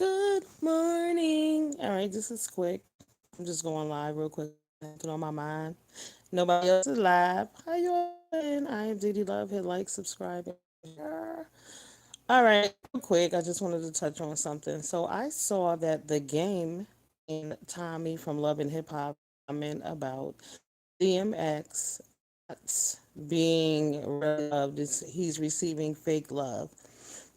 Good morning. All right, this is quick. I'm just going live real quick. Something on my mind. Nobody else is live. How you all doing? I am Didi Love. Hit like, subscribe, and share. All right, real quick. I just wanted to touch on something. So I saw that the game and Tommy from Love and Hip Hop comment about DMX being really loved. He's receiving fake love.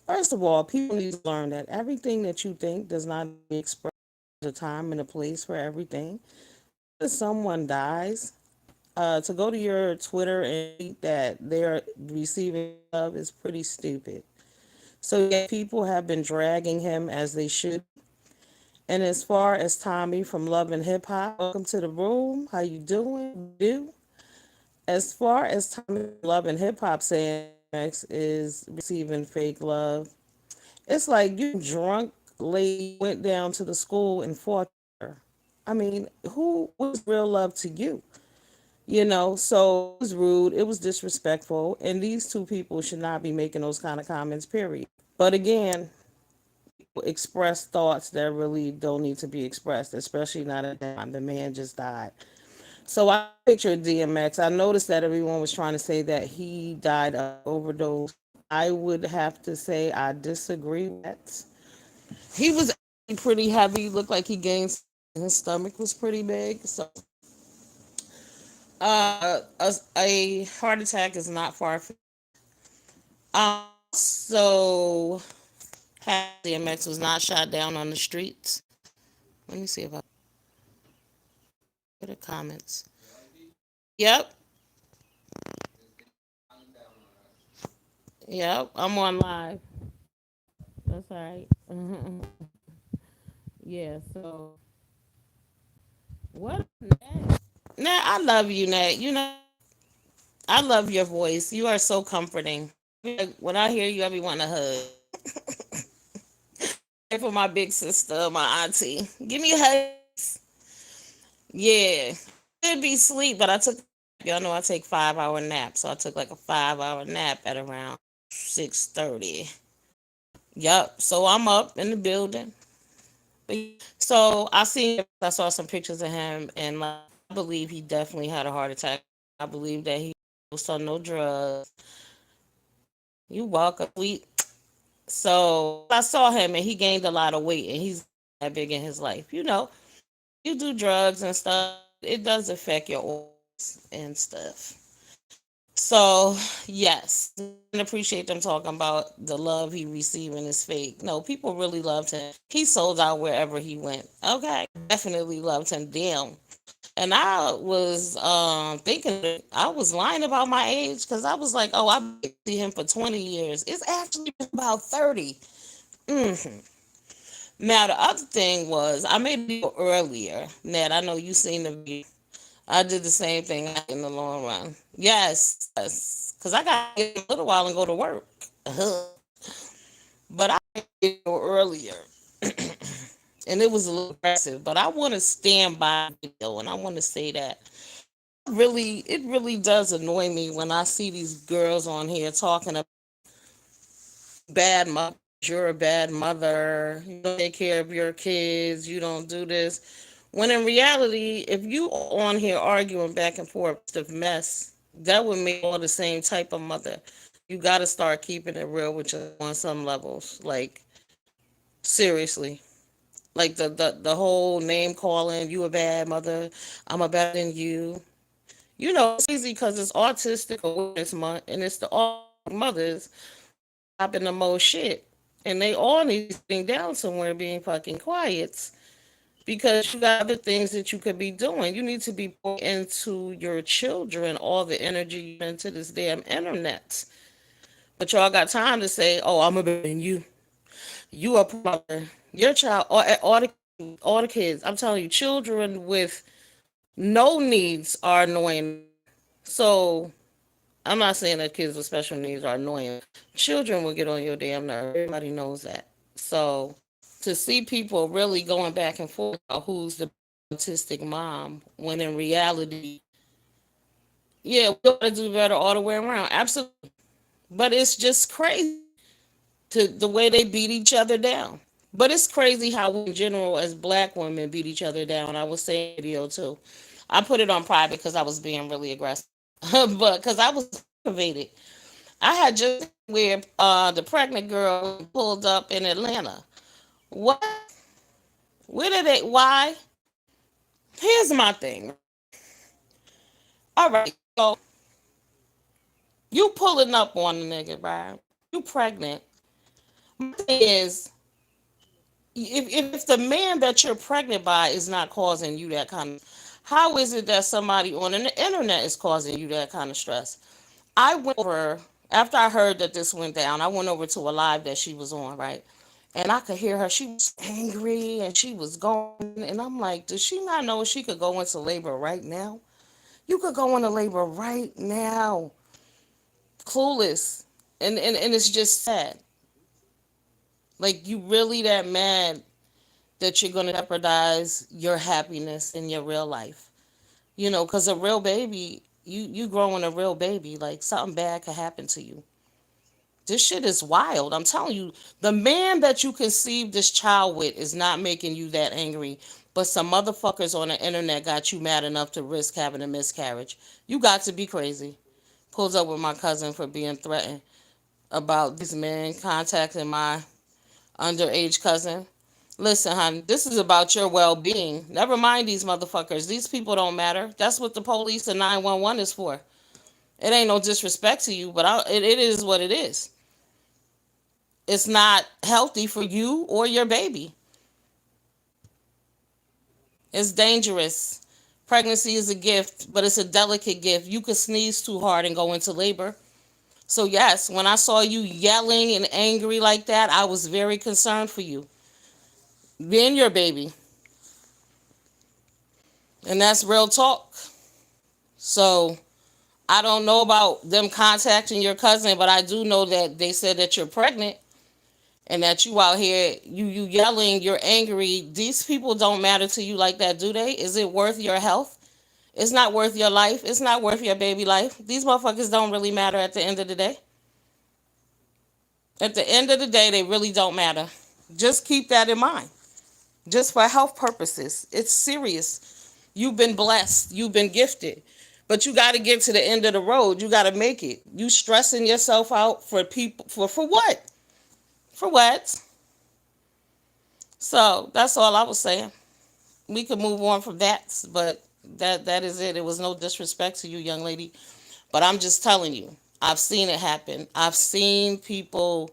First of all, people need to learn that everything that you think does not express the time and a place for everything. If someone dies, to go to your Twitter and read that they're receiving love is pretty stupid. So yeah, people have been dragging him as they should. And as far as Tommy from Love and Hip Hop, welcome to the room. How you doing? Do as far as Tommy from Love and Hip Hop saying X is receiving fake love, it's like you drunk lady went down to the school and fought her. I mean, who was real love to you? So it was rude, it was disrespectful, and these two people should not be making those kind of comments, period. But again, express thoughts that really don't need to be expressed, especially not at that time. The man just died. So I pictured DMX. I noticed that everyone was trying to say that he died of overdose. I would have to say I disagree with that. He was pretty heavy. Looked like he gained. His stomach was pretty big. So, a heart attack is not far. So DMX was not shot down on the streets. Let me see if I get the comments. Yep, yep. I'm on live. That's all right. Yeah. So what? Nat, I love you, Nat. I love your voice. You are so comforting. Like, when I hear you, I be wanting to hug. For my big sister, my auntie. Give me a hug. Yeah. Should be sleep, but I took, y'all know I take 5 hour naps. So I took like a 5 hour nap at around 6:30. Yup. So I'm up in the building. So I saw some pictures of him, and like, I believe he definitely had a heart attack. I believe that he was on no drugs. You welcome, sweet. So I saw him, and he gained a lot of weight, and he's that big in his life. You do drugs and stuff, it does affect your organs and stuff. So, yes, I appreciate them talking about the love he receiving is fake. No, people really loved him. He sold out wherever he went. Okay, definitely loved him. Damn. And I was thinking I was lying about my age because I was like, oh, I've been see him for 20 years. It's actually been about 30. Hmm. Now the other thing was I made a video earlier. Ned, I know you seen the video. I did the same thing in the long run. Yes, because I got to get a little while and go to work. But I did it earlier, and it was a little aggressive. But I want to stand by the video, and I want to say that it really does annoy me when I see these girls on here talking about bad mother. You're a bad mother. You don't take care of your kids. You don't do this. When in reality, if you on here arguing back and forth, the mess that would make all the same type of mother. You got to start keeping it real with you on some levels. Like seriously, like the whole name calling. You a bad mother. I'm a better than you. It's easy because it's Autistic Awareness Month, and it's the all mothers popping the most shit, and they all need to be down somewhere being fucking quiet because you got other things that you could be doing. You need to be pouring into your children all the energy you put into this damn internet. But y'all got time to say, "Oh, I'm a better than you. You a mother. Your child, all the kids. I'm telling you, children with no needs are annoying. So I'm not saying that kids with special needs are annoying. Children will get on your damn nerve. Everybody knows that. So to see people really going back and forth about who's the autistic mom, when in reality, yeah, we ought to do better all the way around. Absolutely. But it's just crazy to the way they beat each other down. But it's crazy how we, in general, as black women, beat each other down. I was saying in the video too. I put it on private because I was being really aggressive, but because I was aggravated. I had just seen where the pregnant girl pulled up in Atlanta. What? Where did they? Why? Here's my thing. All right, so you pulling up on the nigga, right? You pregnant. My thing is, if the man that you're pregnant by is not causing you that kind of, how is it that somebody on the internet is causing you that kind of stress? I went over after I heard that this went down. I went over to a live that she was on, right? And I could hear her. She was angry and she was going, and I'm like, does she not know she could go into labor right now? You could go into labor right now, clueless, and it's just sad. Like you really that mad that you're gonna jeopardize your happiness in your real life. You know, because a real baby, you growing a real baby, like something bad could happen to you. This shit is wild. I'm telling you, the man that you conceived this child with is not making you that angry. But some motherfuckers on the internet got you mad enough to risk having a miscarriage. You got to be crazy. Pulls up with my cousin for being threatened about these men contacting my underage cousin. Listen, hon, this is about your well being. Never mind these motherfuckers. These people don't matter. That's what the police and 911 is for. It ain't no disrespect to you, but it is what it is. It's not healthy for you or your baby. It's dangerous. Pregnancy is a gift, but it's a delicate gift. You could sneeze too hard and go into labor. So, yes, when I saw you yelling and angry like that, I was very concerned for you. Being your baby. And that's real talk. So, I don't know about them contacting your cousin, but I do know that they said that you're pregnant and that you out here, you yelling, you're angry. These people don't matter to you like that, do they? Is it worth your health? It's not worth your life. It's not worth your baby life. These motherfuckers don't really matter at the end of the day. At the end of the day, they really don't matter. Just keep that in mind. Just for health purposes. It's serious. You've been blessed. You've been gifted. But you got to get to the end of the road. You got to make it. You stressing yourself out for people for what? For what? So that's all I was saying. We could move on from that, but that is it. It was no disrespect to you, young lady, but I'm just telling you. I've seen it happen. I've seen people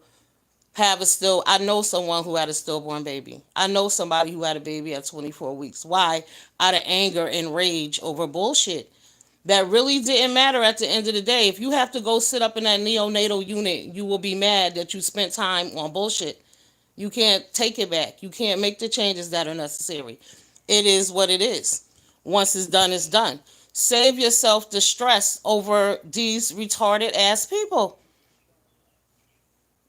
have a still. I know someone who had a stillborn baby. I know somebody who had a baby at 24 weeks. Why? Out of anger and rage over bullshit. That really didn't matter at the end of the day. If you have to go sit up in that neonatal unit, you will be mad that you spent time on bullshit. You can't take it back. You can't make the changes that are necessary. It is what it is. Once it's done, it's done. Save yourself the stress over these retarded ass people.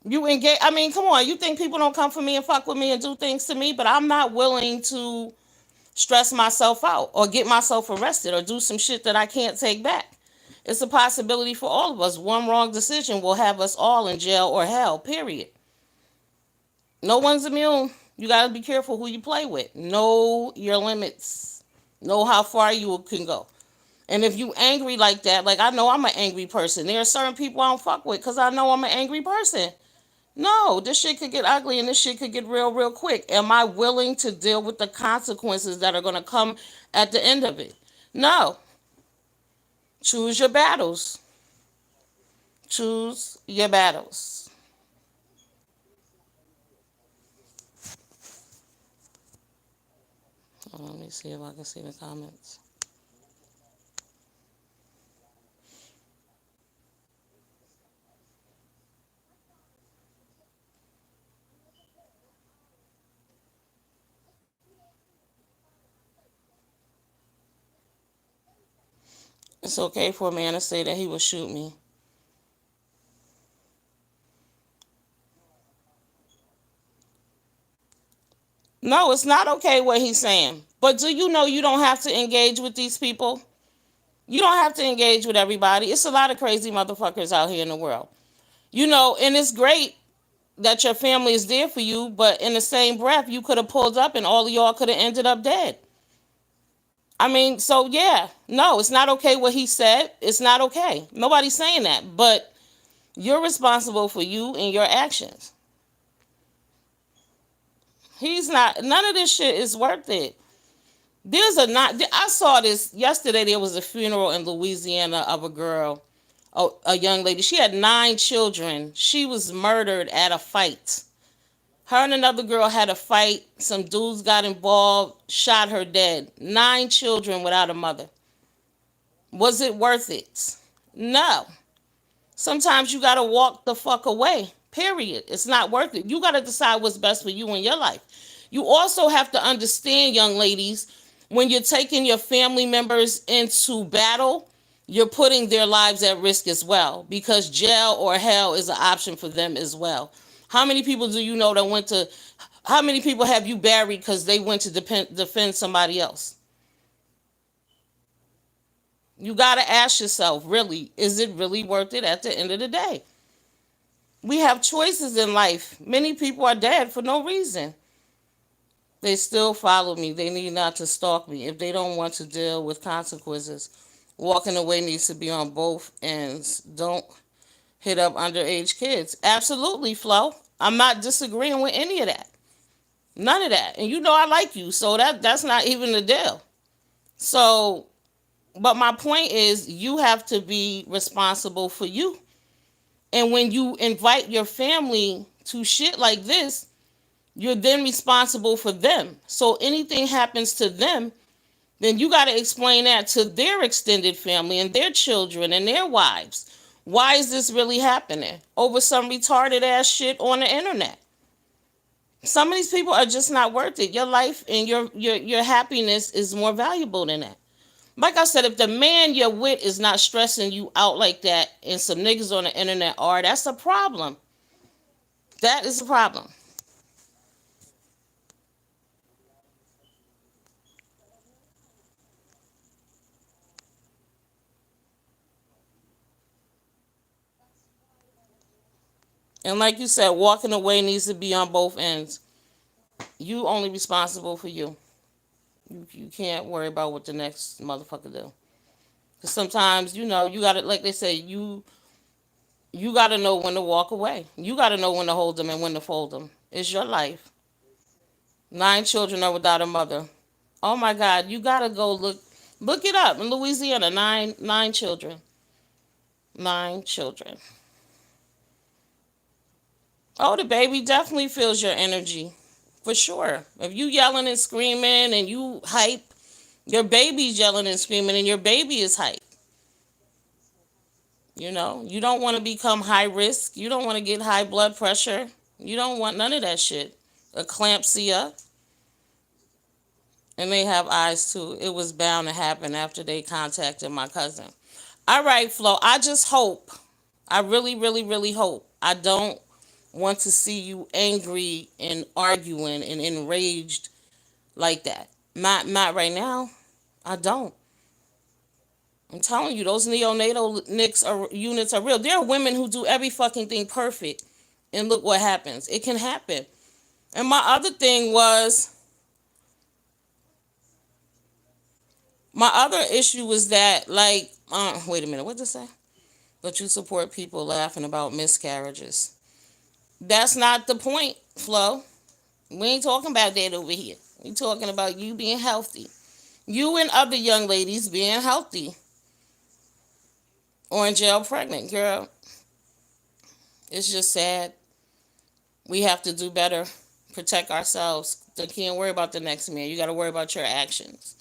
You engage. I mean, come on. You think people don't come for me and fuck with me and do things to me, but I'm not willing to stress myself out or get myself arrested or do some shit that I can't take back. It's a possibility for all of us. One wrong decision will have us all in jail or hell, period. No one's immune. You got to be careful who you play with. Know your limits. Know how far you can go. And if you angry like that, like I know I'm an angry person. There are certain people I don't fuck with because I know I'm an angry person. No, this shit could get ugly and this shit could get real, real quick. Am I willing to deal with the consequences that are going to come at the end of it? No. Choose your battles. Choose your battles. Let me see if I can see the comments. It's okay for a man to say that he will shoot me. No, it's not okay what he's saying. But do you know you don't have to engage with these people? You don't have to engage with everybody. It's a lot of crazy motherfuckers out here in the world. You know, and it's great. that your family is there for you, but in the same breath, you could have pulled up and all of y'all could have ended up dead. I mean, so yeah, no, it's not okay what he said. It's not okay. Nobody's saying that, but you're responsible for you and your actions. He's not, none of this shit is worth it. There's a not, I saw this yesterday. There was a funeral in Louisiana of a girl, a young lady. She had 9 children. She was murdered at a fight. Her and another girl had a fight. Some dudes got involved, shot her dead. 9 children without a mother. Was it worth it? No. Sometimes you gotta walk the fuck away. Period. It's not worth it. You gotta decide what's best for you in your life. You also have to understand, young ladies, when you're taking your family members into battle, you're putting their lives at risk as well, because jail or hell is an option for them as well. How many people do you know that went to, how many people have you buried because they went to defend somebody else? You got to ask yourself, really, is it really worth it at the end of the day? We have choices in life. Many people are dead for no reason. They still follow me. They need not to stalk me. If they don't want to deal with consequences, walking away needs to be on both ends. Don't hit up underage kids. Absolutely, Flo. I'm not disagreeing with any of that. None of that. And you know I like you, so that's not even the deal. So, but my point is you have to be responsible for you. And when you invite your family to shit like this, you're then responsible for them. So anything happens to them, then you got to explain that to their extended family and their children and their wives. Why is this really happening? Over some retarded ass shit on the internet. Some of these people are just not worth it. Your life and your happiness is more valuable than that. Like I said, if the man you're with is not stressing you out like that and some niggas on the internet are, that's a problem. That is a problem. And like you said, walking away needs to be on both ends. You only responsible for you. You can't worry about what the next motherfucker do. Because sometimes, you gotta, like they say, you gotta know when to walk away. You gotta know when to hold them and when to fold them. It's your life. 9 children are without a mother. Oh my God, you gotta go look it up in Louisiana. Nine children. 9 children. Oh, the baby definitely feels your energy. For sure. If you yelling and screaming and you hype, your baby's yelling and screaming and your baby is hype. You don't want to become high risk. You don't want to get high blood pressure. You don't want none of that shit. Eclampsia. And they have eyes too. It was bound to happen after they contacted my cousin. All right, Flo. I just hope. I really, really, really hope. I don't want to see you angry and arguing and enraged like that. Not right now. I don't. I'm telling you, those neonatal units are real. There are women who do every fucking thing perfect, and look what happens. It can happen. And my other issue was that, like, wait a minute, what did I say? But you support people laughing about miscarriages. That's not the point, Flo. We ain't talking about that over here. We talking about you being healthy. You and other young ladies being healthy or in jail pregnant, girl. It's just sad. We have to do better. Protect ourselves. You can't worry about the next man. You got to worry about your actions.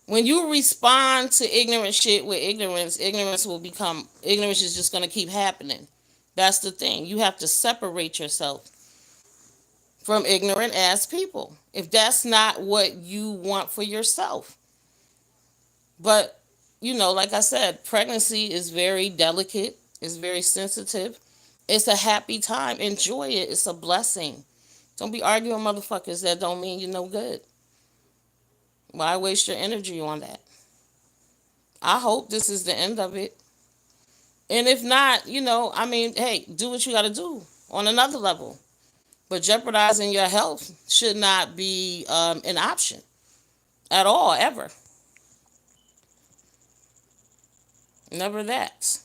When you respond to ignorant shit with ignorance, ignorance is just going to keep happening. That's the thing. You have to separate yourself from ignorant ass people if that's not what you want for yourself. But, like I said, pregnancy is very delicate, it's very sensitive. It's a happy time. Enjoy it. It's a blessing. Don't be arguing with motherfuckers that don't mean you're no good. Why waste your energy on that? I hope this is the end of it. And if not, I mean, hey, do what you got to do. on another level. But jeopardizing your health should not be an option at all, ever. Never that.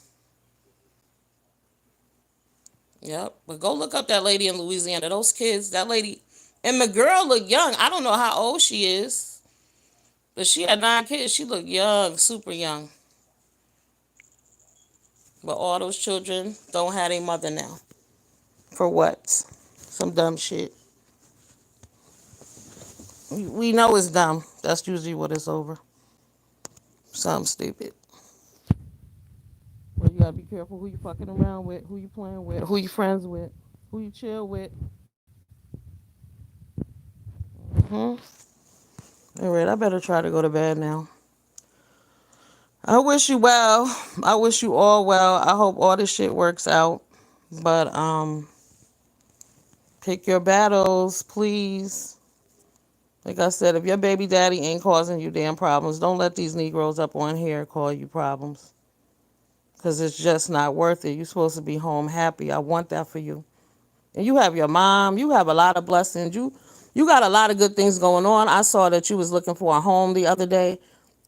Yep. But go look up that lady in Louisiana. Those kids, that lady, and the girl looked young. I don't know how old she is, but she had 9 kids. She looked young, super young. But all those children don't have a mother now. For what? Some dumb shit. We know it's dumb. That's usually what it's over. Something stupid. Well, you gotta be careful who you fucking around with, who you playing with, who you friends with, who you chill with. Hmm. All right, I better try to go to bed now. I wish you well. I wish you all well. I hope all this shit works out. But pick your battles, please. Like I said, if your baby daddy ain't causing you damn problems, don't let these Negroes up on here call you problems. Because it's just not worth it. You're supposed to be home happy. I want that for you. And you have your mom. You have a lot of blessings. You got a lot of good things going on. I saw that you was looking for a home the other day.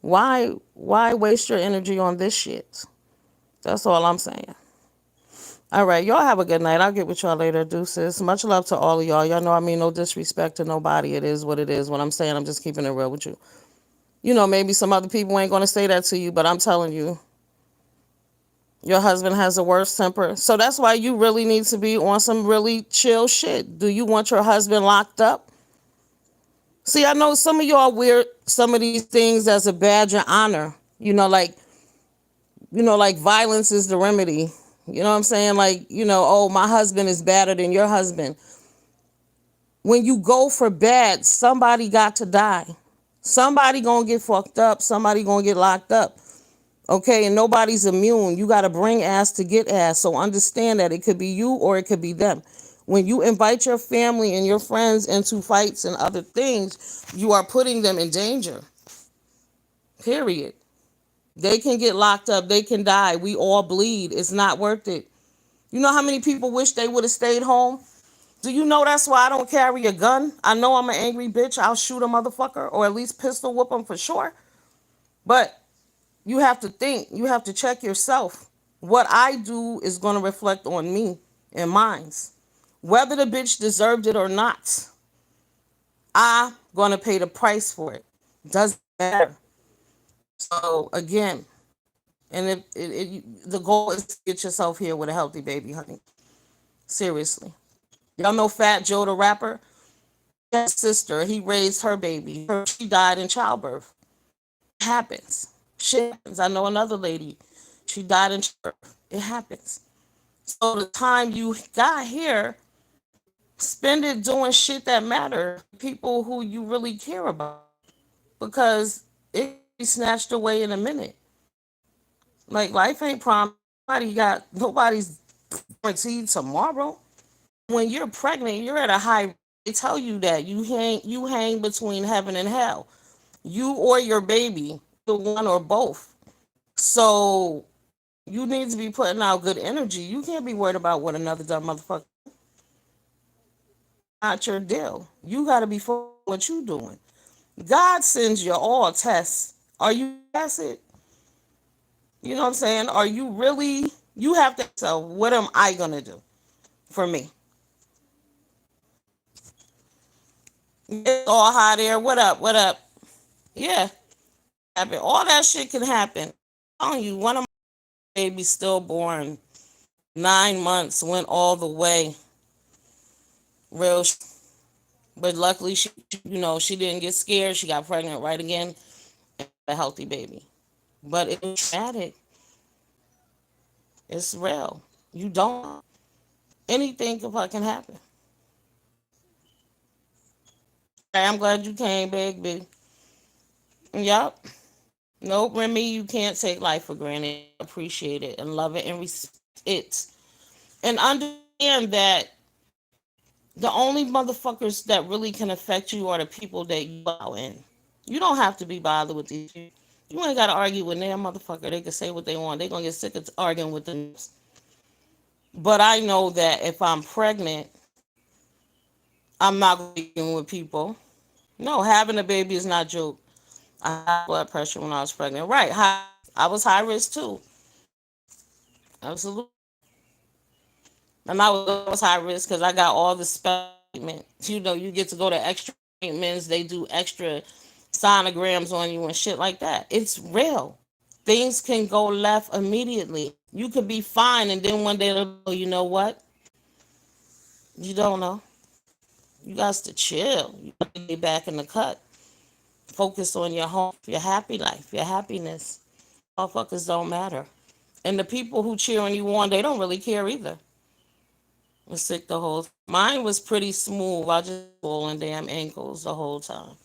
Why waste your energy on this shit? That's all I'm saying. All right, y'all have a good night. I'll get with y'all later. Deuces. Much love to all of y'all. Y'all know I mean no disrespect to nobody. It is what it is. What I'm saying, I'm just keeping it real with you. You know, maybe some other people ain't gonna say that to you, but I'm telling you, your husband has a worse temper. So that's why you really need to be on some really chill shit. Do you want your husband locked up? See, I know some of y'all wear some of these things as a badge of honor. Like violence is the remedy. You know what I'm saying? Like, oh, my husband is better than your husband. When you go for bad, somebody got to die. Somebody gonna get fucked up. Somebody gonna get locked up. Okay, and nobody's immune. You got to bring ass to get ass. So understand that it could be you or it could be them. When you invite your family and your friends into fights and other things, you are putting them in danger. Period. They can get locked up. They can die. We all bleed. It's not worth it. You know how many people wish they would have stayed home? Do you know that's why I don't carry a gun? I know I'm an angry bitch. I'll shoot a motherfucker or at least pistol whip them for sure. But you have to think, you have to check yourself. What I do is going to reflect on me and mine's. Whether the bitch deserved it or not, I'm going to pay the price for it. Doesn't matter. So, again, and the goal is to get yourself here with a healthy baby, honey. Seriously. Y'all know Fat Joe the rapper? His sister, he raised her baby. She died in childbirth. It happens. Shit happens. I know another lady. She died in childbirth. It happens. So the time you got here, spend it doing shit that matter. People who you really care about. Because it can be snatched away in a minute. Like life ain't promised. Nobody's guaranteed tomorrow. When you're pregnant, you're at a high. They tell you that you hang between heaven and hell. You or your baby, the one or both. So you need to be putting out good energy. You can't be worried about what another dumb motherfucker. Not your deal. You got to be focused on what you doing. God sends you all tests. Are you past it? You know what I'm saying? Are you really? You have to. So what am I gonna do for me? It's all hot air. What up? What up? Yeah, happen. All that shit can happen. I'm telling you, one of my babies stillborn, 9 months, went all the way. Real, but luckily she didn't get scared. She got pregnant right again, a healthy baby. But it was traumatic. It's real. You don't. Anything can fucking happen. Hey, I'm glad you came, Big B. Yup. Nope, Remy, you can't take life for granted. Appreciate it and love it and respect it. And understand that the only motherfuckers that really can affect you are the people that you allow in. You don't have to be bothered with these people. You ain't got to argue with them motherfucker. They can say what they want. They going to get sick of arguing with them. But I know that if I'm pregnant, I'm not going to be arguing with people. No, having a baby is not a joke. I had blood pressure when I was pregnant. Right. I was high risk too. Absolutely. And I was high risk because I got all the special treatment. You get to go to extra treatments. They do extra sonograms on you and shit like that. It's real. Things can go left immediately. You could be fine, and then one day they'll go, you know what? You don't know. You got to chill. You got to get back in the cut. Focus on your home, your happy life, your happiness. Motherfuckers don't matter. And the people who cheering you on, they don't really care either. I was sick the whole time. Mine was pretty smooth. I just swollen damn ankles the whole time.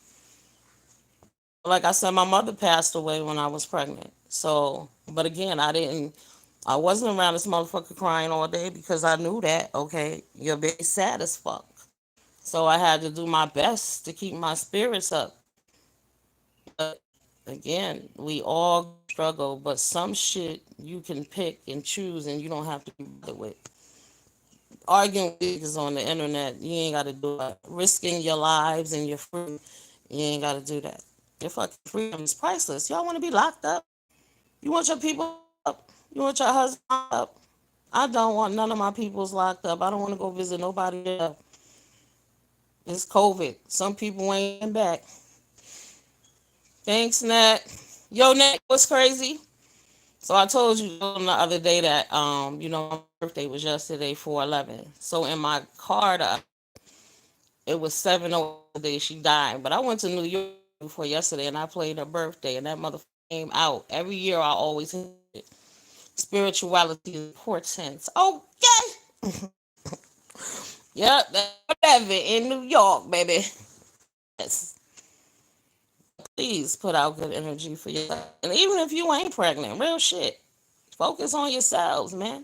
Like I said, my mother passed away when I was pregnant. So, but again, I wasn't around this motherfucker crying all day because I knew that, okay, your baby's sad as fuck. So I had to do my best to keep my spirits up. But again, we all struggle, but some shit you can pick and choose and you don't have to be bothered with. Arguing with niggas on the internet, you ain't got to do it. Risking your lives and your freedom, you ain't got to do that. Your fucking freedom is priceless. Y'all want to be locked up? You want your people up? You want your husband up? I don't want none of my peoples locked up. I don't want to go visit nobody there. It's COVID. Some people ain't back. Thanks, Nat. Yo, Nat, what's crazy? So I told you the other day that my birthday was yesterday, 4/11. So in my card, it was 7 the day she died. But I went to New York before yesterday and I played her birthday, and that motherfucker came out. Every year I always hit it. Spirituality is important. Okay. Yep, that's whatever in New York, baby. Yes. Please put out good energy for yourself. And even if you ain't pregnant, real shit. Focus on yourselves, man.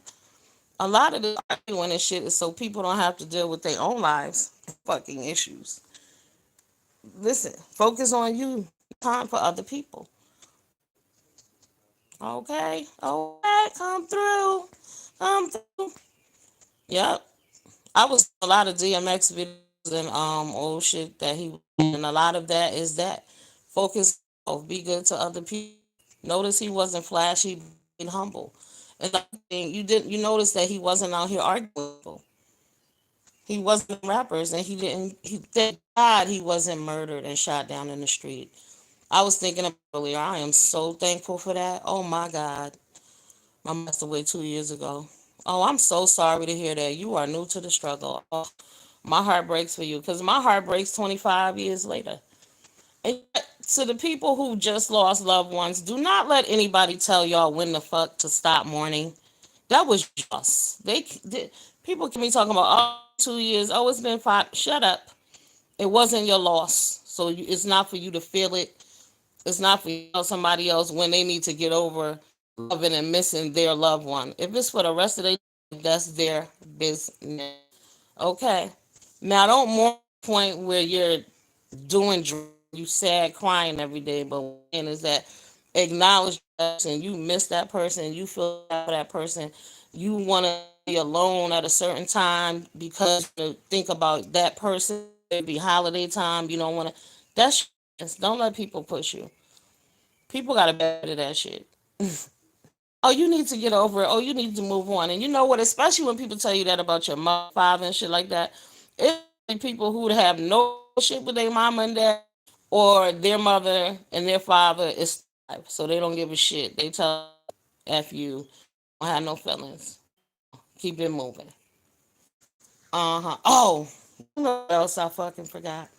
A lot of the arguing and shit is so people don't have to deal with their own lives fucking issues. Listen, focus on you. Time for other people. Okay, okay, come through, come through. Yep, I was a lot of DMX videos and old shit that he, and a lot of that is that focus on be good to other people. Notice he wasn't flashy, being humble. And the other thing you notice that he wasn't out here arguing with people. He wasn't rappers, and he thank God he wasn't murdered and shot down in the street. I was thinking about earlier. I am so thankful for that. Oh my God, my mom passed away 2 years ago. Oh, I'm so sorry to hear that. You are new to the struggle. Oh, my heart breaks for you because my heart breaks 25 years later. And yet, to the people who just lost loved ones, do not let anybody tell y'all when the fuck to stop mourning. That was just people can be talking about 2 years. Oh, it's been 5. Shut up. It wasn't your loss, so it's not for you to feel it. It's not for you to tell somebody else when they need to get over loving and missing their loved one. If it's for the rest of their life, that's their business. Okay. Now don't mourn to the point where you're doing you sad crying every day, but one is that acknowledge that person, you miss that person, you feel bad for that person, you want to be alone at a certain time because you think about that person. It be holiday time, you don't want to. That's don't let people push you. People got to better that shit. Oh, you need to get over it. Oh, you need to move on. And you know what? Especially when people tell you that about your mother, father, and shit like that, it's people who would have no shit with their mama and dad, or their mother and their father is alive, so they don't give a shit. They tell f you, don't have no feelings. Keep it moving. Uh huh. Oh, you know what else I fucking forgot?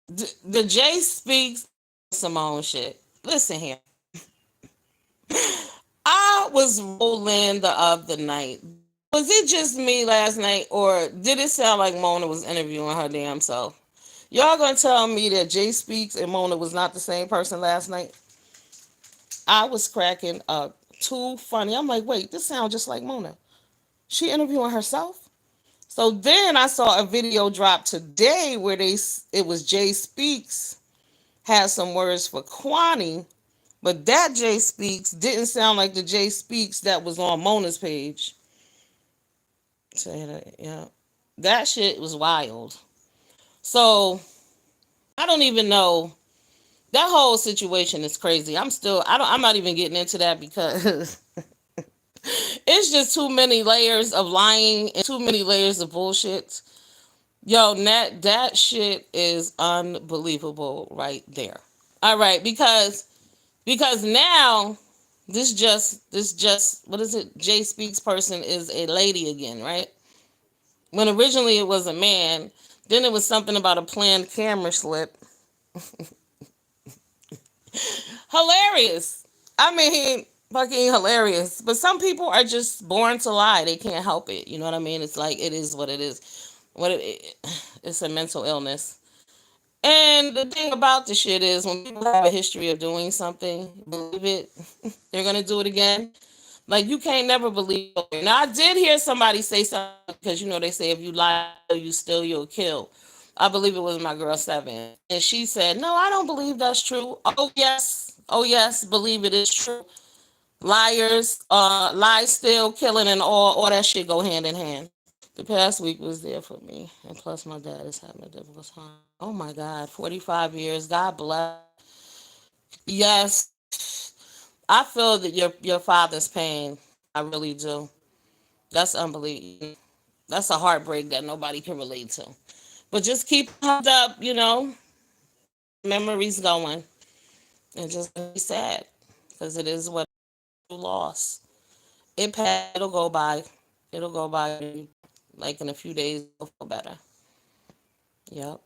The Jay speaks Simone shit. Listen here. I was rolling the other night. Was it just me last night, or did it sound like Mona was interviewing her damn self? Y'all gonna tell me that Jay Speaks and Mona was not the same person last night? I was cracking up. Too funny. I'm like, wait, this sounds just like Mona. She interviewing herself? So then I saw a video drop today where it was Jay Speaks had some words for Kwani, but that Jay Speaks didn't sound like the Jay Speaks that was on Mona's page. Say that, yeah. That shit was wild. So I don't even know. That whole situation is crazy. I'm not even getting into that because it's just too many layers of lying and too many layers of bullshit. Yo, that shit is unbelievable right there. All right, because now this just what is it? Jay Speaks person is a lady again, right? When originally it was a man, then it was something about a planned camera slip. Hilarious. I mean, fucking hilarious. But some people are just born to lie. They can't help it. You know what I mean? It's like it is what it is. It's a mental illness. And the thing about the shit is when people have a history of doing something, believe it, they're gonna do it again. Like you can't never believe. Now I did hear somebody say something because they say if you lie, you steal, you'll kill. I believe it was my girl Seven, and she said, "No, I don't believe that's true." Oh yes, believe it is true. Liars, lie, steal, killing, and all that shit go hand in hand. The past week was there for me, and plus my dad is having a difficult time. Oh my God, 45 years. God bless. Yes, I feel that your father's pain. I really do. That's unbelievable. That's a heartbreak that nobody can relate to. But just keep up, memories going, and just be sad because it is what you lost. It'll go by. It'll go by. Like in a few days, it'll feel better. Yep.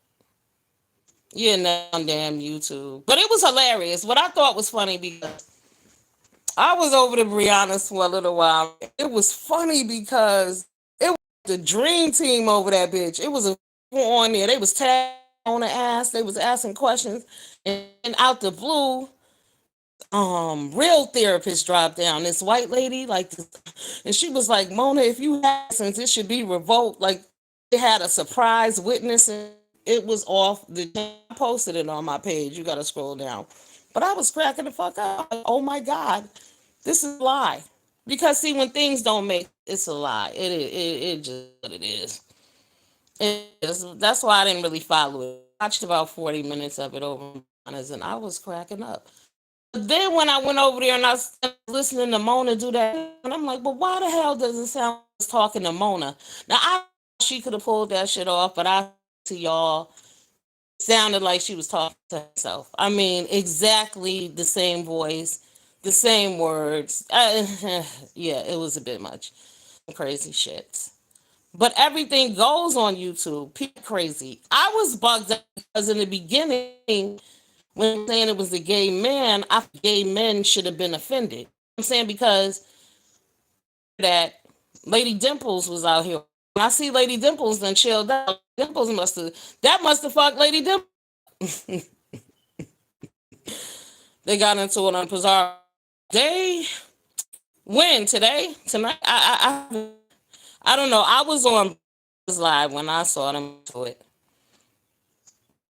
Yeah, now on damn YouTube. But it was hilarious. What I thought was funny because I was over to Brianna's for a little while. It was funny because it was the dream team over that bitch. It was a on there. They was tagging on the ass. They was asking questions, and out the blue, this real therapist dropped down. This white lady, like, and she was like, Mona, if you had since it should be revoked. Like, they had a surprise witness, and it was off the. I posted it on my page. You got to scroll down, but I was cracking the fuck up. Like, oh my God, this is a lie. Because see, when things don't make, it's a lie. It just what it is. It is. That's why I didn't really follow it. I watched about 40 minutes of it over, and I was cracking up. But then when I went over there and I was listening to Mona do that, and I'm like, but why the hell does it sound like it's talking to Mona? Now I she could have pulled that shit off, but I to y'all sounded like she was talking to herself. I mean, exactly the same voice, the same words. Yeah, it was a bit much. Crazy shit. But everything goes on YouTube. People crazy. I was bugged out because in the beginning, when saying it was a gay man, I thought gay men should have been offended. I'm saying because that Lady Dimples was out here. When I see Lady Dimples, then chilled out. Dimples must have fucked Lady Dimples. They got into it on Pizarro. They when today tonight. I don't know. I was on live when I saw them to it.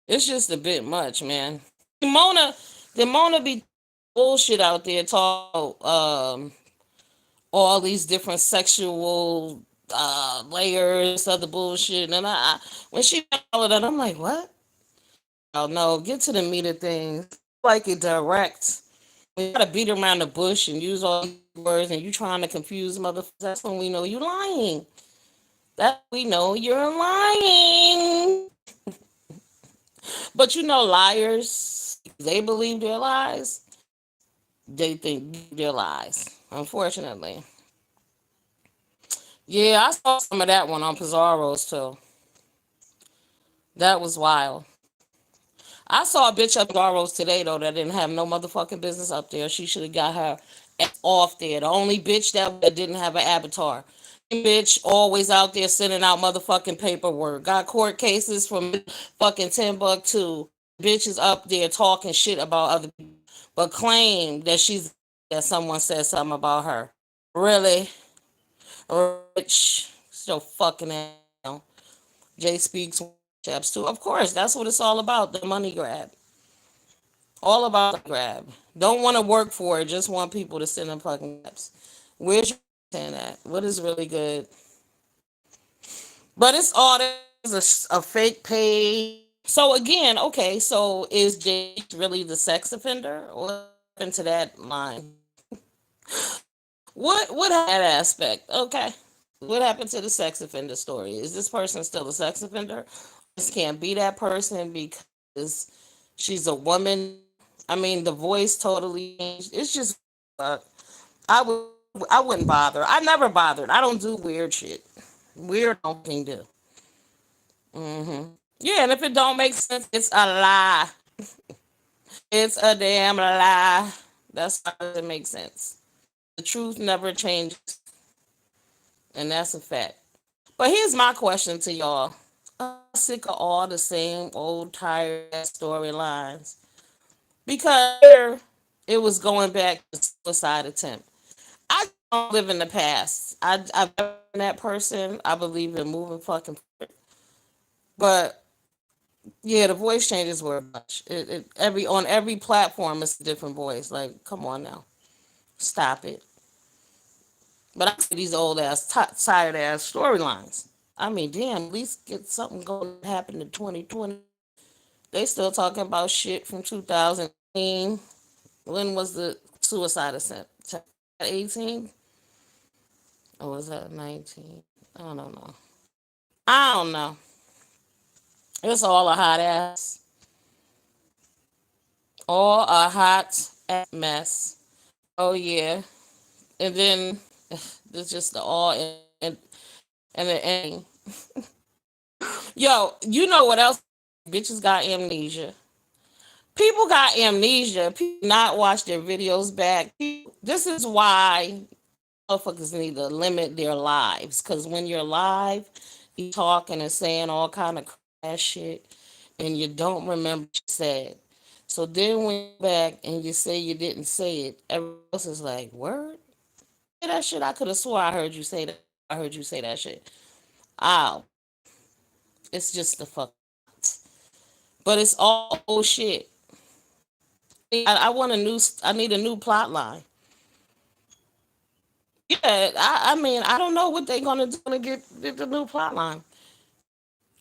It's just a bit much, man. Mona, the Mona be bullshit out there talk all these different sexual layers, other bullshit, and when she all of that, I'm like, what? Oh no, get to the meat of things. Like it direct. When you gotta beat around the bush and use all these words, and you trying to confuse motherfuckers. That's when we know you're lying. That we know you're lying. But liars, they believe their lies. They think their lies. Unfortunately. Yeah, I saw some of that one on Pizarro's too. That was wild. I saw a bitch up Pizarro's today though that didn't have no motherfucking business up there. She should have got her ass off there. The only bitch that didn't have an avatar. Bitch always out there sending out motherfucking paperwork. Got court cases from fucking Timbuktu. Bitch is up there talking shit about other people, but claim that someone said something about her. Really? Rich. So fucking hell. Jay Speaks chaps too. Of course, that's what it's all about. The money grab. All about the grab. Don't want to work for it. Just want people to send them fucking apps. Where's your saying that? What is really good? But it's all this a fake page. So again, okay, so is Jay really the sex offender? What happened to that line? What happened to that aspect? Okay. What happened to the sex offender story? Is this person still a sex offender? This can't be that person because she's a woman now. I mean, the voice totally changed. It's just uh, I would I wouldn't bother. I never bothered. I don't do weird shit. Weird don't do. Yeah, and if it don't make sense, it's a lie. It's a damn lie. That's why it doesn't make sense. The truth never changes, and that's a fact. But here's my question to y'all. I'm sick of all the same old tired ass storylines. Because here it was going back to suicide attempt. I don't live in the past. I've never been that person. I believe in moving fucking forward. But yeah, the voice changes were much. Every on every platform it's a different voice. Like, come on now. Stop it. But I see these old ass, tired ass storylines. I mean, damn, at least get something going that happened in 2020. They still talking about shit from 2018. When was the suicide attempt? 18? Or was that 19? I don't know. I don't know. It's all a hot ass. All a hot ass mess. Oh, yeah. And then there's just the all and the ending. Yo, you know what else? Bitches got amnesia. People got amnesia. People not watch their videos back. This is why motherfuckers need to limit their lives. Cause when you're live, you talking and saying all kind of crass shit, and you don't remember what you said. So then when you're back and you say you didn't say it, everyone else is like, "Word, say that shit. I could have swore I heard you say that. I heard you say that shit." Oh, it's just the fuck. But it's all old shit. I want a new. I need a new plot line. Yeah, I mean, I don't know what they're gonna do to get the new plot line.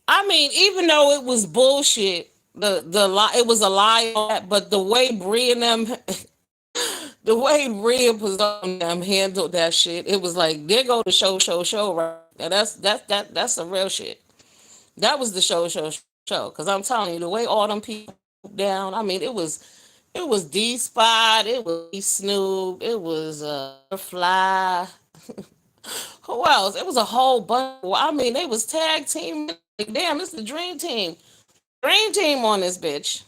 I mean, even though it was bullshit, the lie it was a lie, but the way Brie and them, the way Brie and Pazone them handled that shit, it was like they go to show right. And that's the real shit. That was the show. Cause I'm telling you, the way all them people down, I mean, it was D Spot, it was Snoop, it was Fly. Who else? It was a whole bunch. I mean, they was tag team. Like, damn, this is the dream team. Dream team on this bitch.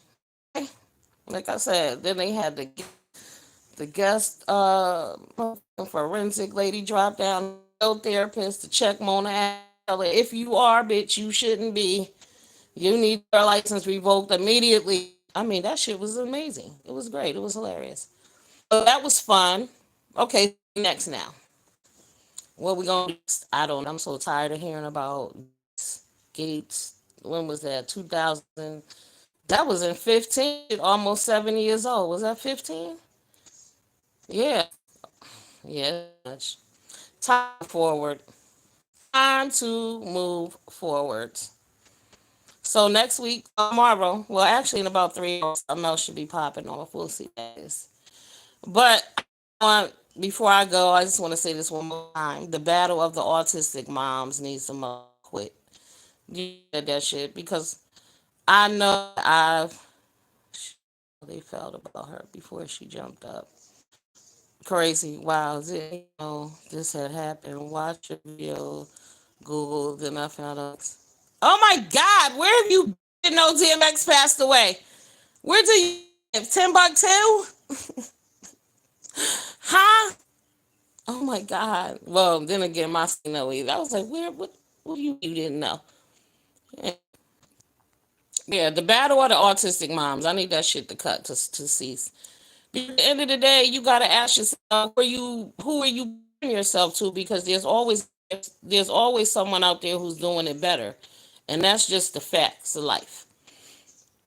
Like I said, then they had the guest forensic lady drop down, therapist to check Mona. Tell her, if you are, bitch, you shouldn't be. You need your license revoked immediately. I mean, that shit was amazing. It was great. It was hilarious. So that was fun. Okay, next now. What we gonna do? I don't know. I'm so tired of hearing about Gates. When was that? 2000. That was in 15. Almost 7 years old. Was that 15? Yeah. Yeah. Much. Time forward. Time to move forward. So next week, tomorrow, well, actually in about 3 hours, something else should be popping off. We'll see what that is. But before I go, I just want to say this one more time. The battle of the autistic moms needs to quit. You said that shit because I know I've they felt about her before she jumped up. Crazy. Wow. This had happened. Watch your video. Google. Then I found out. Oh my God. Where have you been? No, DMX passed away. Where do you live? Timbuktu? Huh? Oh my God. Well, then again, my no either. I was like, what you didn't know? Yeah, the battle of the autistic moms. I need that shit to cut to cease. At the end of the day, you gotta ask yourself who are you comparing yourself to, because there's always someone out there who's doing it better. And that's just the facts of life.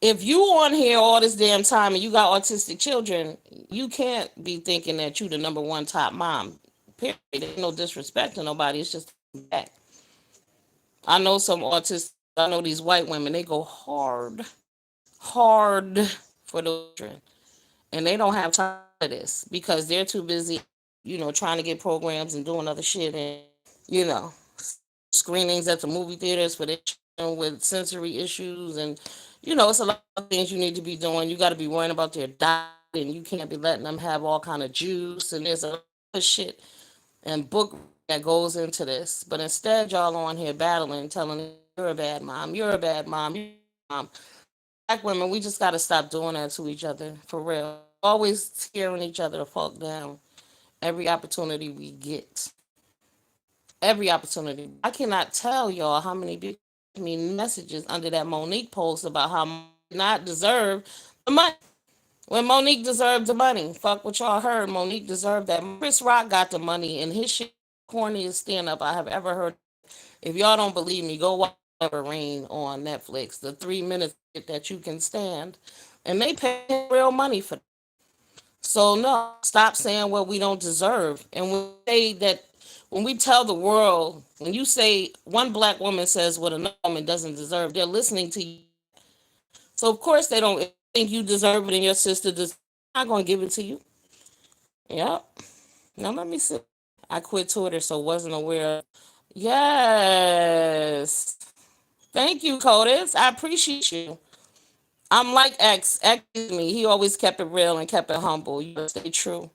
If you on here all this damn time and you got autistic children, you can't be thinking that you the number one top mom. Period. There's no disrespect to nobody. It's just a fact. I know some autistic. I know these white women. They go hard, hard for the children, and they don't have time for this because they're too busy, trying to get programs and doing other shit, and you know, screenings at the movie theaters for their children with sensory issues, and it's a lot of things you need to be doing. You got to be worrying about their diet, and you can't be letting them have all kind of juice, and there's a lot of shit and book that goes into this. But instead, y'all on here battling, telling them, you're a bad mom, you're a bad mom, you're a bad mom. Black women, we just got to stop doing that to each other, for real. Always tearing each other the fuck down every opportunity we get. Every opportunity. I cannot tell y'all how many people sent me messages under that Monique post about how Monique not deserve the money. When Monique deserved the money. Fuck what y'all heard. Monique deserved that. Chris Rock got the money, and his shit corniest stand up I have ever heard. If y'all don't believe me, go watch Rain on Netflix. The 3 minutes that you can stand. And they pay him real money for that. So no, stop saying what we don't deserve. And when we say that, when we tell the world, when you say one black woman says what another woman doesn't deserve, they're listening to you. So of course they don't think you deserve it and your sister does not going to give it to you. Yep. Now let me see. I quit Twitter, so wasn't aware. Yes. Thank you, Codis. I appreciate you. I'm like X. X is me. He always kept it real and kept it humble. You gotta stay true.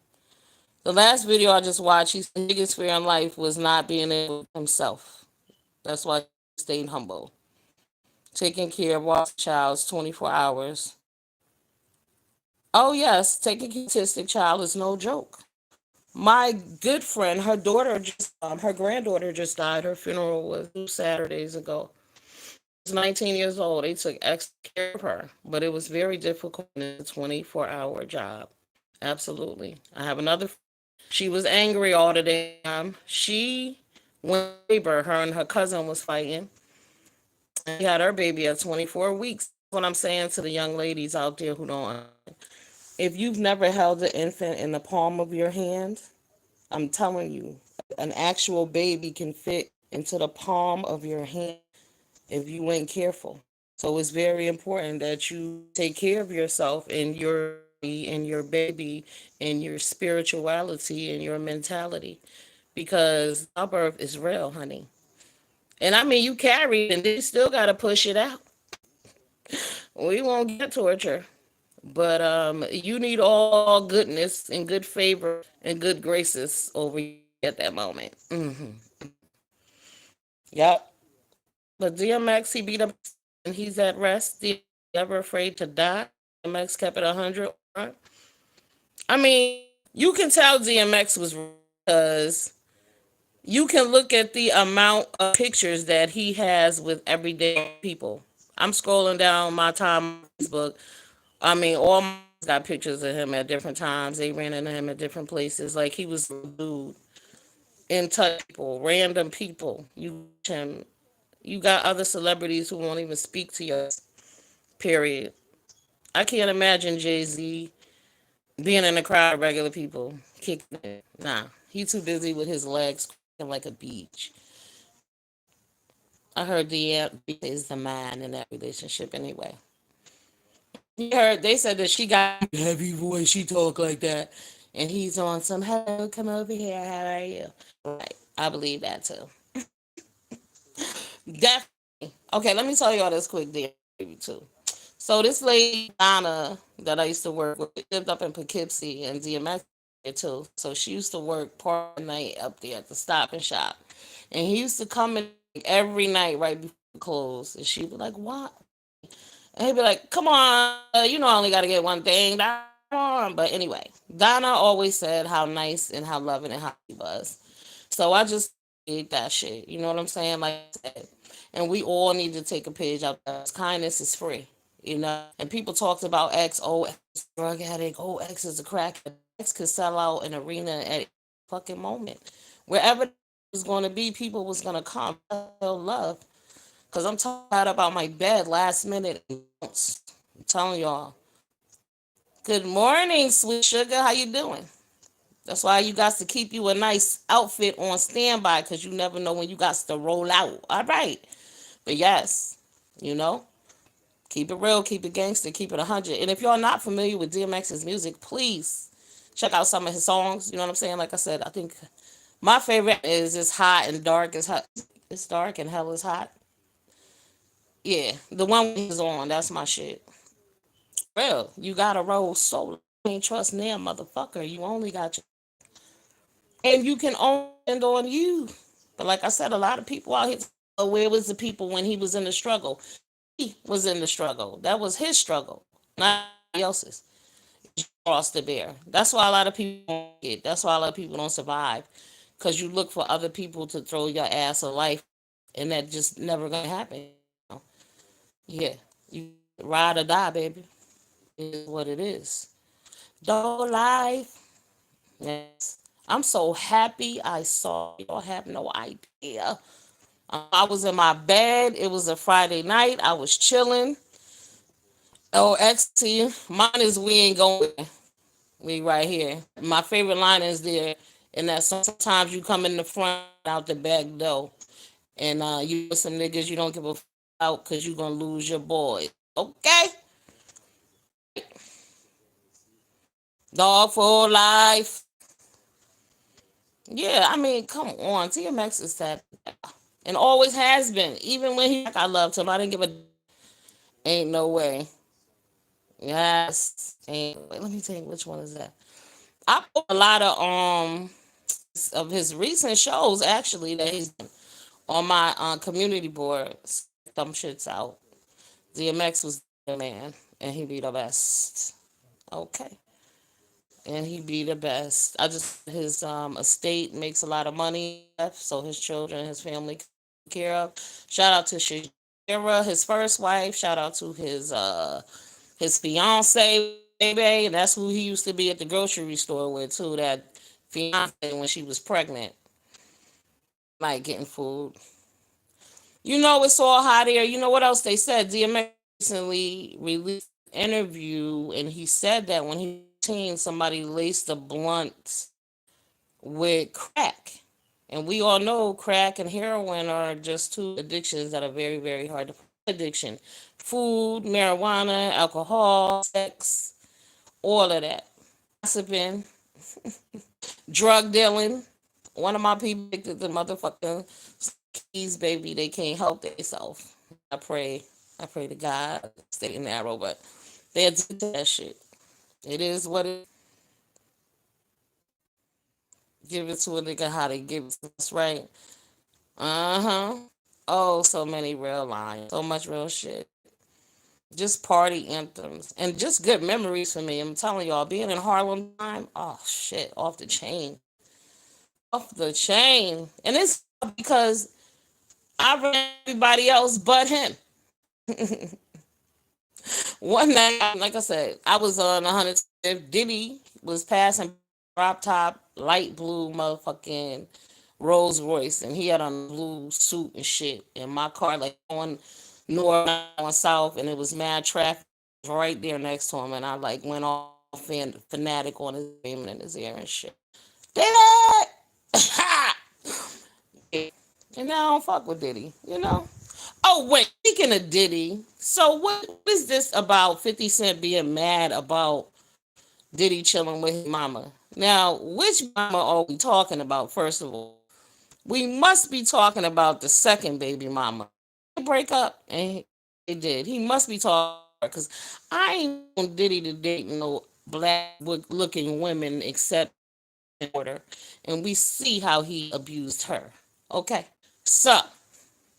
The last video I just watched, he said his biggest fear in life was not being able to himself. That's why he stayed humble. Taking care of our child's 24 hours. Oh yes, taking care of an autistic child is no joke. My good friend, her granddaughter just died. Her funeral was 2 Saturdays ago. She was 19 years old. They took extra care of her, but it was very difficult in a 24-hour job. Absolutely. I have another. She was angry all the time. She went to labor. Her and her cousin was fighting, and she had her baby at 24 weeks. What I'm saying to the young ladies out there who don't, if you've never held an infant in the palm of your hand, I'm telling you, an actual baby can fit into the palm of your hand if you ain't careful. So it's very important that you take care of yourself and your baby and your spirituality and your mentality because our birth is real, honey. And I mean, you carry it and then you still got to push it out. We won't get torture. But you need all goodness and good favor and good graces over you at that moment. Yep. But DMX, he beat up and he's at rest. DMX never afraid to die. DMX kept it 100. I mean, you can tell DMX was because you can look at the amount of pictures that he has with everyday people. I'm scrolling down my time on Facebook. I mean, all my friends got pictures of him at different times. They ran into him at different places. Like he was a dude in touch people, random people. You watch him. You got other celebrities who won't even speak to you. Period. I can't imagine Jay-Z being in a crowd of regular people kicking it. Nah, he's too busy with his legs cracking like a beach. I heard the is the man in that relationship anyway. You heard they said that she got a heavy voice. She talk like that, and he's on some hello, come over here. How are you? Right, I believe that too. Definitely. Okay, let me tell you all this quick deal too. So this lady Donna that I used to work with lived up in Poughkeepsie and DMX there too. So she used to work part of the night up there at the Stop and Shop, and he used to come in every night right before the close, and she'd be like, "What?" And he'd be like, "Come on, I only got to get one thing. Come on." But anyway, Donna always said how nice and how loving and how he was. So I just hate that shit. You know what I'm saying? Like I said, and we all need to take a page out there. Kindness is free. And people talked about X, oh, X is a drug addict, oh, X is a crack. X could sell out an arena at any fucking moment. Wherever it was going to be, people was going to come. They'll love. Because I'm tired about my bed last minute. I'm telling y'all. Good morning, sweet sugar. How you doing? That's why you got to keep you a nice outfit on standby because you never know when you got to roll out. All right. But yes, you know, keep it real, keep it gangster, keep it 100. And if y'all not familiar with DMX's music, please check out some of his songs. You know what I'm saying? Like I said, I think my favorite is It's Hot and Dark is hot. It's dark and hell is hot. Yeah, the one he's on, that's my shit. Real, you gotta roll solo. Ain't trust now, motherfucker. You only got your, and you can only depend on you. But like I said, a lot of people out here, where was the people when he was in the struggle? He was in the struggle. That was his struggle, not anybody else's. Cross the bear. That's why a lot of people don't get. That's why a lot of people don't survive, because you look for other people to throw your ass a life, and that just never gonna happen. Yeah, you ride or die, baby. It is what it is. Dog life. Yes. I'm so happy I saw. Y'all have no idea. I was in my bed. It was a Friday night. I was chilling. Oh, XT. Mine is We Ain't Going. We right here. My favorite line is there. And that sometimes you come in the front out the back door. And you with some niggas you don't give a out because you going to lose your boy. Okay? Dog for life. Yeah, I mean, come on. TMX is that. And always has been. Even when he, like, I loved him. I didn't give a. Ain't no way. Yes. Ain't, wait, let me tell you which one is that. I put a lot of his recent shows actually that he's on my community board. Some shits out. DMX was the man, and he be the best. Okay, and he be the best. I just his estate makes a lot of money, so his children, his family taken care of. Shout out to Shakira, his first wife. Shout out to his fiance, baby. And that's who he used to be at the grocery store with too. That fiance when she was pregnant, like getting food. You know it's all hot air. You know what else they said? DMX recently released an interview, and he said that when he was 18, somebody laced a blunt with crack. And we all know crack and heroin are just two addictions that are very, very hard to addiction. Food, marijuana, alcohol, sex, all of that. Gossiping, drug dealing. One of my people addicted to motherfucking keys, baby. They can't help themselves. I pray. I pray to God stay narrow, but they addicted to that shit. It is what it. Give it to a nigga how they give it to us, right? Uh huh. Oh, so many real lines, so much real shit. Just party anthems and just good memories for me. I'm telling y'all, being in Harlem time, oh shit, off the chain, off the chain, and it's because I ran everybody else but him. One night, like I said, I was on 105th. Diddy was passing drop top, light blue motherfucking Rolls Royce, and he had on a blue suit and shit. And my car, like, on north, on south, and it was mad traffic right there next to him. And I, like, went off and fanatic on his name and in his ear and shit. Diddy! And now I don't fuck with Diddy, you know? Oh wait, speaking of Diddy, so what is this about 50 Cent being mad about Diddy chilling with his mama? Now, which mama are we talking about, first of all? We must be talking about the second baby mama. They break up, and he did. He must be talking because I ain't want Diddy to date no black looking women except in order. And we see how he abused her. Okay. So,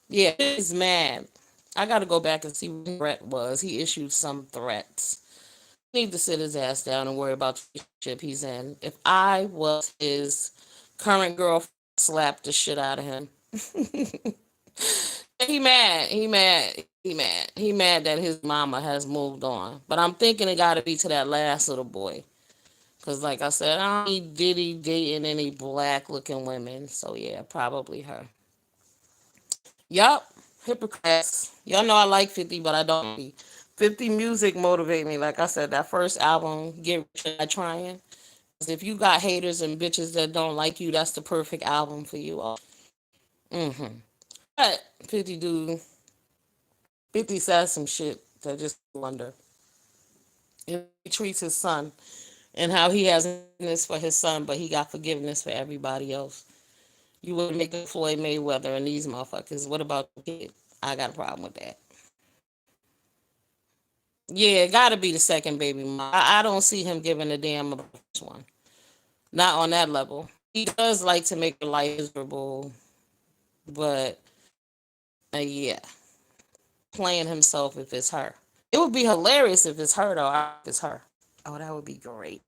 yeah, he's mad. I got to go back and see what the threat was. He issued some threats. He need to sit his ass down and worry about the relationship he's in. If I was his current girlfriend, slap the shit out of him. He mad. He mad. He mad. He mad that his mama has moved on. But I'm thinking it got to be to that last little boy. Because, like I said, I don't need Diddy dating any black looking women. So, yeah, probably her. Yup, hypocrites. Y'all know I like 50, but I don't. 50 music motivate me. Like I said, that first album, Get Rich by Trying. 'Cause if you got haters and bitches that don't like you, that's the perfect album for you all. Mm-hmm. But 50 do. 50 says some shit that just wonder. And he treats his son and how he has forgiveness for his son, but he got forgiveness for everybody else. You would make a Floyd Mayweather and these motherfuckers. What about the kid? I got a problem with that. Yeah, it gotta be the second baby mom. I don't see him giving a damn about this one. Not on that level. He does like to make her life miserable, but yeah, playing himself if it's her. It would be hilarious if it's her though. If it's her. Oh, that would be great.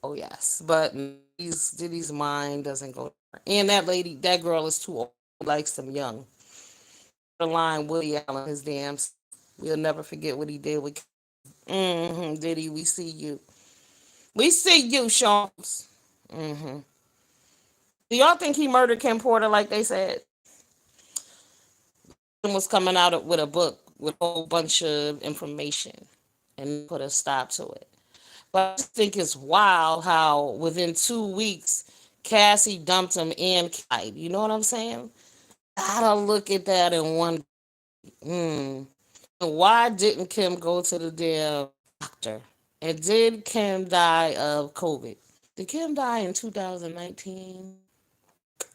Oh yes, but Diddy's mind doesn't go there. And that lady, that girl is too old. She likes them young. The line Woody Allen, his damn. We'll never forget what he did with. Diddy, we see you. We see you, Sean. hmm Do y'all think he murdered Kim Porter like they said? He was coming out with a book with a whole bunch of information and put a stop to it. But I just think it's wild how within 2 weeks, Cassie dumped him and Kite. You know what I'm saying? Gotta look at that in one. Mm. Why didn't Kim go to the damn doctor? And did Kim die of COVID? Did Kim die in 2019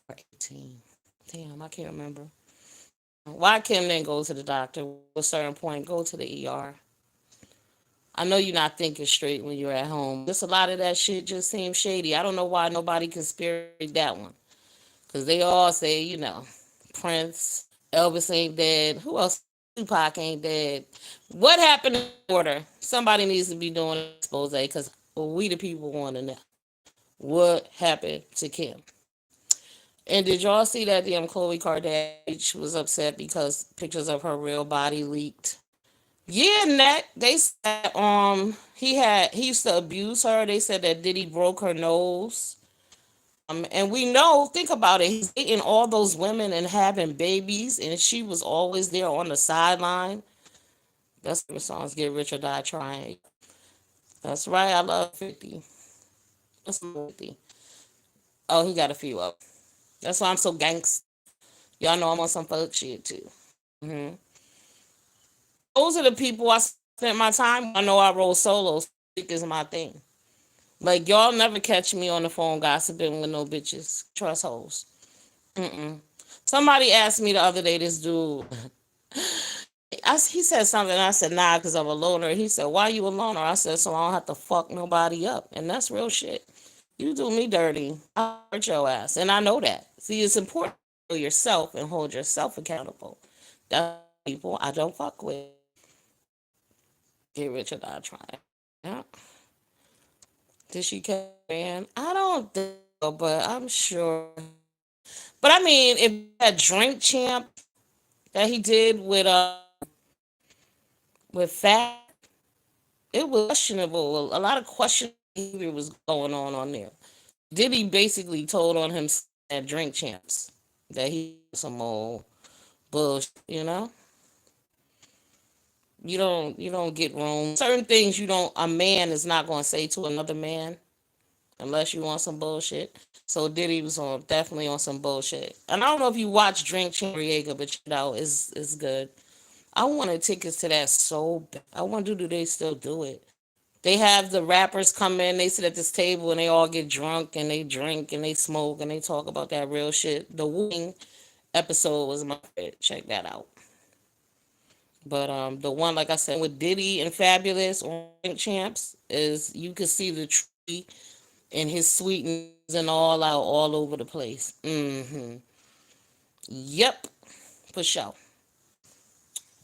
or 18? Damn, I can't remember. Why Kim didn't go to the doctor? At a certain point, go to the ER. I know you're not thinking straight when you're at home. Just a lot of that shit just seems shady. I don't know why nobody conspiracy that one. Because they all say, Prince, Elvis ain't dead. Who else? Tupac ain't dead. What happened in order? Somebody needs to be doing an expose because we the people want to know. What happened to Kim? And did y'all see that damn Khloe Kardashian was upset because pictures of her real body leaked? Yeah, Nat. They said he used to abuse her. They said that Diddy broke her nose. And we know, think about it, he's dating all those women and having babies, and she was always there on the sideline. That's the songs Get Rich or Die Trying. That's right, I love 50. That's my 50. Oh, he got a few up. That's why I'm so gangsta. Y'all know I'm on some fuck shit too. hmm Those are the people I spent my time. I know I roll solos. Music is my thing. Like y'all never catch me on the phone gossiping with no bitches. Trust hoes. Mm-mm. Somebody asked me the other day. This dude, he said something. I said nah, because I'm a loner. He said why you a loner? I said so I don't have to fuck nobody up, and that's real shit. You do me dirty, I hurt your ass, and I know that. See, it's important to know yourself and hold yourself accountable. That's people I don't fuck with. Get rich or die trying. Yeah. Did she catch man? I don't think so, but I'm sure. But I mean, if that drink champ that he did with Fat, it was questionable. A lot of questionable behavior was going on there. Diddy basically told on him at drink champs that he some old bullshit. You don't get room. Certain things you don't. A man is not going to say to another man unless you want some bullshit. So Diddy was on definitely on some bullshit. And I don't know if you watch Drink Chambriega, but check it out. It's good. I wanted tickets to that so bad. I wonder do they still do it. They have the rappers come in, they sit at this table and they all get drunk and they drink and they smoke and they talk about that real shit. The Wing episode was my favorite. Check that out. But the one like I said with Diddy and Fabulous on Drink Champs is you can see the tree and his sweetness and all out all over the place. Yep, for sure.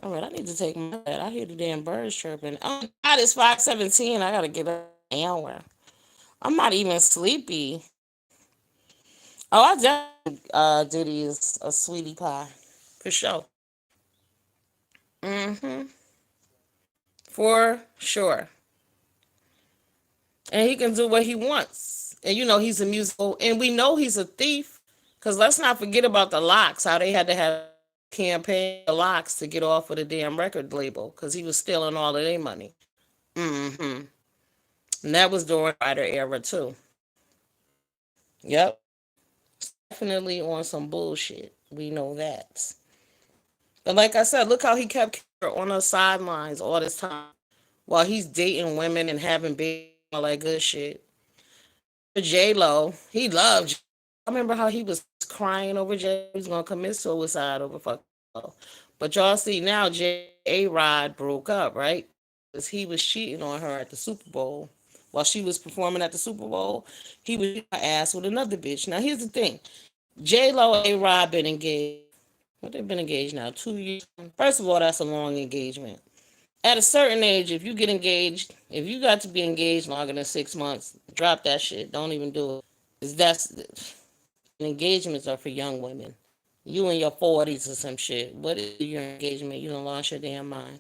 All right, I need to take my bed. I hear the damn birds chirping. Oh God, it's 5:17. I gotta get up an hour. I'm not even sleepy. Oh, I definitely Diddy is a sweetie pie. For sure. Mm-hmm. For sure. And he can do what he wants. And he's a musical and we know he's a thief. Cause let's not forget about the locks, how they had to have campaign the locks to get off of the damn record label. Cause he was stealing all of their money. Mm-hmm. And that was during the writer era too. Yep. Definitely on some bullshit. We know that. But like I said, look how he kept her on the sidelines all this time while he's dating women and having babies and all that good shit. J Lo, he loved. I remember how he was crying over J. He was gonna commit suicide over fucking J-Lo. But y'all see now, A Rod broke up, right? Because he was cheating on her at the Super Bowl while she was performing at the Super Bowl. He was cheating her ass with another bitch. Now here's the thing: J Lo and A Rod been engaged. What they've been engaged now 2 years. First of all, that's a long engagement. At a certain age, if you get engaged, if you got to be engaged longer than 6 months, drop that shit. Don't even do it. 'Cause engagements are for young women. You in your 40s or some shit. What is your engagement? You don't lost your damn mind.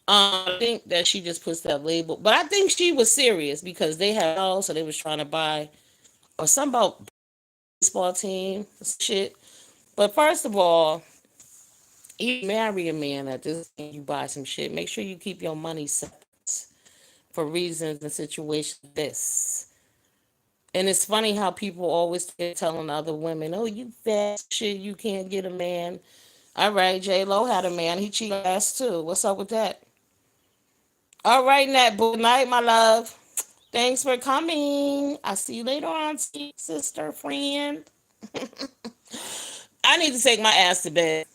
I think that she just puts that label, but I think she was serious because they had all, so they was trying to buy or some about baseball team shit. But first of all, you marry a man at this point, you buy some shit. Make sure you keep your money separate for reasons and situations like this. And it's funny how people always telling other women, "Oh, you fat shit, you can't get a man." All right, J Lo had a man, he cheated ass too. What's up with that? All right, Nat. Good night, my love. Thanks for coming. I'll see you later on, sister friend. I need to take my ass to bed.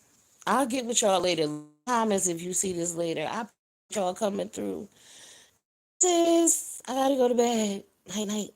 I'll get with y'all later. Comments if you see this later. I appreciate y'all coming through. Sis, I gotta go to bed. Night night.